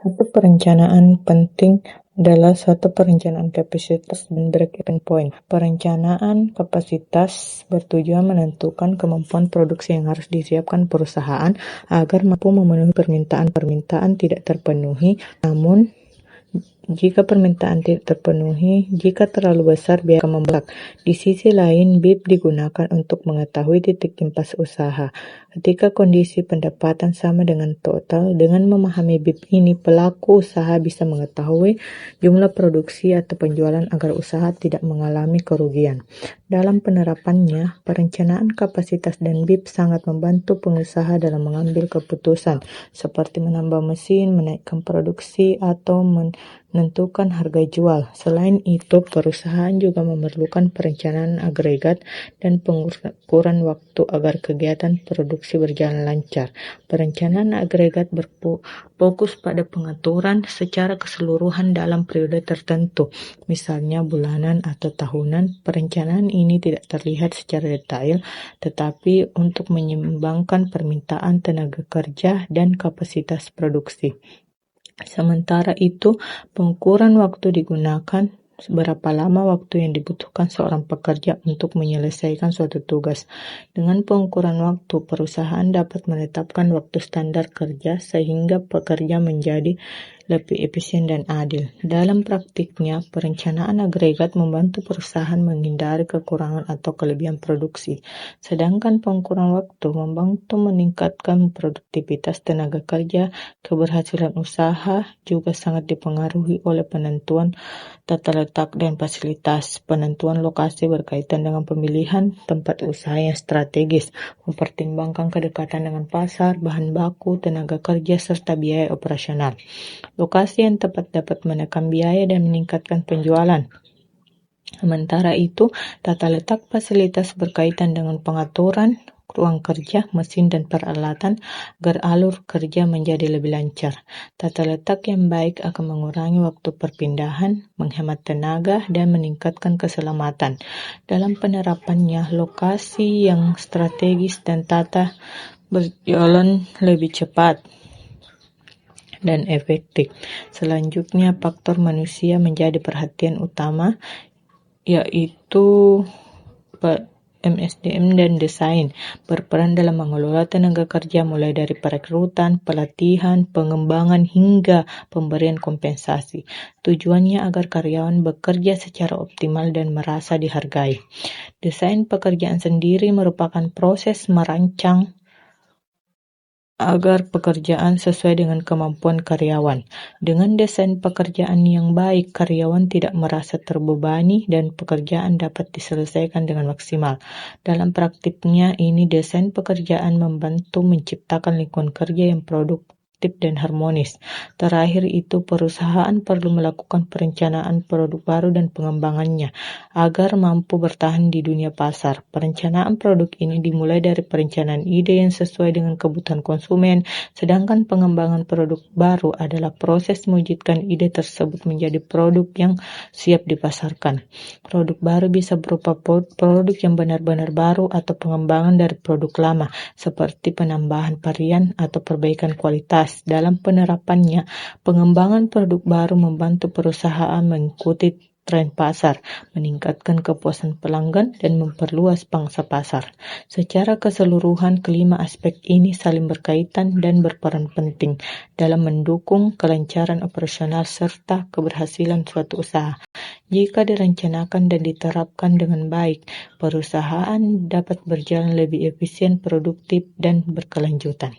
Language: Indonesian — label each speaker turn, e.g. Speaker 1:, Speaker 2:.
Speaker 1: Satu perencanaan penting adalah suatu perencanaan kapasitas dan break-even point. Perencanaan kapasitas bertujuan menentukan kemampuan produksi yang harus disiapkan perusahaan agar mampu memenuhi permintaan tidak terpenuhi. Namun, jika permintaan tidak terpenuhi, jika terlalu besar biaya akan membelak. Di sisi lain, BIP digunakan untuk mengetahui titik impas usaha. Ketika kondisi pendapatan sama dengan total, dengan memahami BIP ini, pelaku usaha bisa mengetahui jumlah produksi atau penjualan agar usaha tidak mengalami kerugian. Dalam penerapannya, perencanaan kapasitas dan BIP sangat membantu pengusaha dalam mengambil keputusan, seperti menambah mesin, menaikkan produksi, atau menentukan harga jual. Selain itu, perusahaan juga memerlukan perencanaan agregat dan pengukuran waktu agar kegiatan produksi berjalan lancar. Perencanaan agregat berfokus pada pengaturan secara keseluruhan dalam periode tertentu, misalnya bulanan atau tahunan. Perencanaan ini tidak terlihat secara detail, tetapi untuk menyeimbangkan permintaan tenaga kerja dan kapasitas produksi. Sementara itu, pengukuran waktu digunakan berapa lama waktu yang dibutuhkan seorang pekerja untuk menyelesaikan suatu tugas. Dengan pengukuran waktu, perusahaan dapat menetapkan waktu standar kerja sehingga pekerja menjadi lebih efisien dan adil. Dalam praktiknya, perencanaan agregat membantu perusahaan menghindari kekurangan atau kelebihan produksi, sedangkan pengukuran waktu membantu meningkatkan produktivitas tenaga kerja. Keberhasilan usaha juga sangat dipengaruhi oleh penentuan tata letak dan fasilitas. Penentuan lokasi berkaitan dengan pemilihan tempat usaha yang strategis, mempertimbangkan kedekatan dengan pasar, bahan baku, tenaga kerja, serta biaya operasional. Lokasi yang tepat dapat menekan biaya dan meningkatkan penjualan. Sementara itu, tata letak fasilitas berkaitan dengan pengaturan ruang kerja, mesin, dan peralatan agar alur kerja menjadi lebih lancar. Tata letak yang baik akan mengurangi waktu perpindahan, menghemat tenaga, dan meningkatkan keselamatan. Dalam penerapannya, lokasi yang strategis dan tata berjalan lebih cepat dan efektif. Selanjutnya, faktor manusia menjadi perhatian utama, yaitu MSDM dan desain berperan dalam mengelola tenaga kerja mulai dari perekrutan, pelatihan, pengembangan hingga pemberian kompensasi. Tujuannya agar karyawan bekerja secara optimal dan merasa dihargai. Desain pekerjaan sendiri merupakan proses merancang agar pekerjaan sesuai dengan kemampuan karyawan. Dengan desain pekerjaan yang baik, karyawan tidak merasa terbebani dan pekerjaan dapat diselesaikan dengan maksimal. Dalam praktiknya, ini desain pekerjaan membantu menciptakan lingkungan kerja yang produktif dan harmonis. Terakhir itu, perusahaan perlu melakukan perencanaan produk baru dan pengembangannya agar mampu bertahan di dunia pasar. Perencanaan produk ini dimulai dari perencanaan ide yang sesuai dengan kebutuhan konsumen, sedangkan pengembangan produk baru adalah proses mewujudkan ide tersebut menjadi produk yang siap dipasarkan. Produk baru bisa berupa produk yang benar-benar baru atau pengembangan dari produk lama, seperti penambahan varian atau perbaikan kualitas. Dalam penerapannya, pengembangan produk baru membantu perusahaan mengikuti tren pasar, meningkatkan kepuasan pelanggan, dan memperluas pangsa pasar. Secara keseluruhan, kelima aspek ini saling berkaitan dan berperan penting dalam mendukung kelancaran operasional serta keberhasilan suatu usaha. Jika direncanakan dan diterapkan dengan baik, perusahaan dapat berjalan lebih efisien, produktif, dan berkelanjutan.